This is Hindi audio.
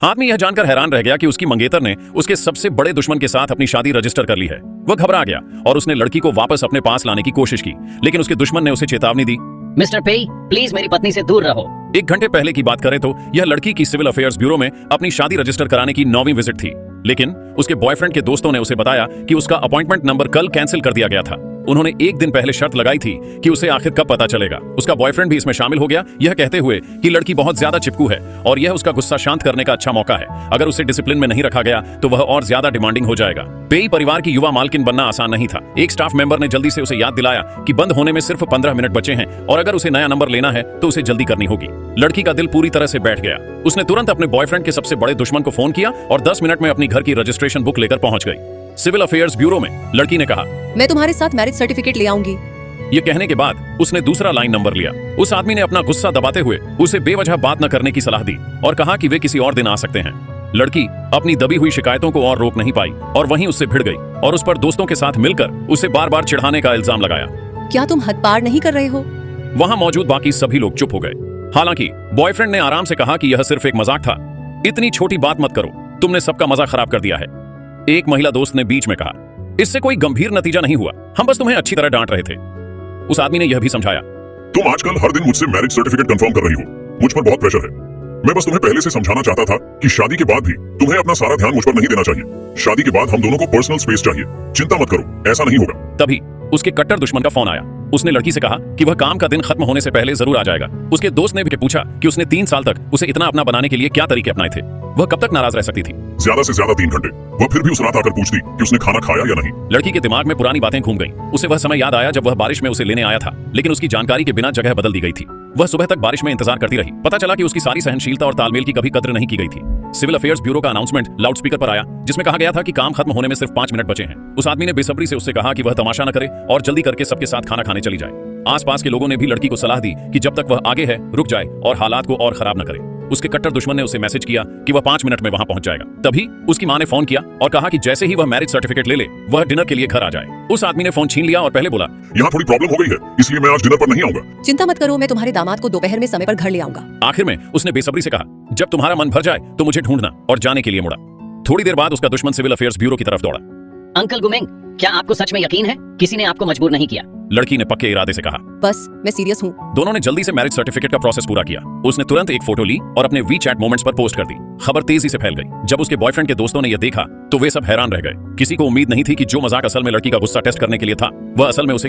आदमी यह जानकर हैरान रह गया कि उसकी मंगेतर ने उसके सबसे बड़े दुश्मन के साथ अपनी शादी रजिस्टर कर ली है। वह घबरा गया और उसने लड़की को वापस अपने पास लाने की कोशिश की, लेकिन उसके दुश्मन ने उसे चेतावनी दी, मिस्टर पेई, प्लीज मेरी पत्नी से दूर रहो। 1 घंटे पहले की बात करें तो यह लड़की की सिविल अफेयर्स ब्यूरो में अपनी शादी रजिस्टर कराने की 9वीं विजिट थी, लेकिन उसके बॉयफ्रेंड के दोस्तों ने उसे बताया कि उसका अपॉइंटमेंट नंबर कल कैंसिल कर दिया गया था। उन्होंने 1 दिन पहले शर्त लगाई थी कि उसे आखिर कब पता चलेगा। उसका बॉयफ्रेंड भी इसमें शामिल हो गया, यह कहते हुए कि लड़की बहुत ज्यादा चिपकू है और यह उसका गुस्सा शांत करने का अच्छा मौका है। अगर उसे डिसिप्लिन में नहीं रखा गया तो वह और ज्यादा डिमांडिंग हो जाएगा। पेई परिवार की युवा मालकिन बनना आसान नहीं था। एक स्टाफ मेंबर ने जल्दी से उसे याद दिलाया कि बंद होने में सिर्फ 15 मिनट बचे हैं और अगर उसे नया नंबर लेना है तो उसे जल्दी करनी होगी। लड़की का दिल पूरी तरह से बैठ गया। उसने तुरंत अपने बॉयफ्रेंड के सबसे बड़े दुश्मन को फोन किया और 10 मिनट में अपनी घर की रजिस्ट्रेशन बुक लेकर पहुंच गई। सिविल अफेयर्स ब्यूरो में लड़की ने कहा, मैं तुम्हारे साथ मैरिज सर्टिफिकेट ले आऊंगी। ये कहने के बाद उसने दूसरा लाइन नंबर लिया। उस आदमी ने अपना गुस्सा दबाते हुए उसे बेवजह बात न करने की सलाह दी और कहा कि वे किसी और दिन आ सकते हैं। लड़की अपनी दबी हुई शिकायतों को और रोक नहीं पाई और वहीं उससे भिड़ गई और उस पर दोस्तों के साथ मिलकर उसे बार बार चिढ़ाने का इल्जाम लगाया। क्या तुम हद पार नहीं कर रहे हो? वहां मौजूद बाकी सभी लोग चुप हो गए। हालांकि बॉयफ्रेंड ने आराम से कहा कि यह सिर्फ एक मजाक था, इतनी छोटी बात मत करो, तुमने सबका मजा खराब कर दिया है। एक महिला दोस्त ने बीच में कहा, इससे कोई गंभीर नतीजा नहीं हुआ, हम बस तुम्हें अच्छी तरह डांट रहे थे। उस आदमी ने यह भी समझाया, तुम आजकल हर दिन मुझसे मैरिज सर्टिफिकेट कंफर्म कर रही हो, मुझ पर बहुत प्रेशर है। मैं बस तुम्हें पहले से समझाना चाहता था कि शादी के बाद भी तुम्हें अपना सारा ध्यान मुझ पर नहीं देना चाहिए। शादी के बाद हम दोनों को पर्सनल स्पेस चाहिए, चिंता मत करो, ऐसा नहीं होगा। तभी उसके कट्टर दुश्मन का फोन आया। उसने लड़की से कहा कि वह काम का दिन खत्म होने से पहले जरूर आ जाएगा। उसके दोस्त ने भी पूछा कि उसने 3 साल तक उसे इतना अपना बनाने के लिए क्या तरीके अपनाए थे। वह कब तक नाराज रह सकती थी? ज्यादा से ज्यादा 3 घंटे। वह फिर भी उस रात आकर पूछती कि उसने खाना खाया या नहीं। लड़की के दिमाग में पुरानी बातें घूम गईं। उसे वह समय याद आया जब वह बारिश में उसे लेने आया था, लेकिन उसकी जानकारी के बिना जगह बदल दी गई थी। वह सुबह तक बारिश में इंतजार करती रही। पता चला कि उसकी सारी सहनशीलता और तालमेल की कभी कद्र नहीं की गई थी। सिविल अफेयर्स ब्यूरो का अनाउंसमेंट लाउडस्पीकर पर आया, जिसमें कहा गया था कि काम खत्म होने में सिर्फ 5 मिनट बचे हैं। उस आदमी ने बेसब्री से उससे कहा कि वह तमाशा न करे और जल्दी करके सबके साथ खाना खाने चली जाए। आसपास के लोगों ने भी लड़की को सलाह दी कि जब तक वह आगे है रुक जाए और हालात को और खराब न करे। उसके कट्टर दुश्मन ने उसे मैसेज किया कि वह 5 मिनट में वहां पहुंच जाएगा। तभी उसकी मां ने फोन किया और कहा कि जैसे ही वह मैरिज सर्टिफिकेट ले वह डिनर के लिए घर आ जाए। उस आदमी ने फोन छीन लिया और पहले बोला, यहाँ थोड़ी प्रॉब्लम हो गई है, इसलिए मैं आज डिनर पर नहीं आऊंगा। चिंता मत करो, मैं तुम्हारे दामाद को दोपहर में समय पर घर ले आऊंगा। आखिर में उसने बेसब्री से कहा, जब तुम्हारा मन भर जाए तो मुझे ढूंढना, और जाने के लिए मुड़ा। थोड़ी देर बाद उसका दुश्मन सिविल अफेयर्स ब्यूरो की तरफ दौड़ा। अंकल गुमेंग, क्या आपको सच में यकीन है किसी ने आपको मजबूर नहीं किया? लड़की ने पक्के इरादे से कहा, बस मैं सीरियस हूँ। दोनों ने जल्दी से मैरिज सर्टिफिकेट का प्रोसेस पूरा किया। उसने तुरंत एक फोटो ली और अपने वीचैट मोमेंट्स पर पोस्ट कर दी। खबर तेजी से फैल गई। जब उसके बॉयफ्रेंड के दोस्तों ने यह देखा तो वे सब हैरान रह गए। किसी को उम्मीद नहीं थी कि जो मजाक असल में लड़की का गुस्सा टेस्ट करने के लिए था, वह असल में उसे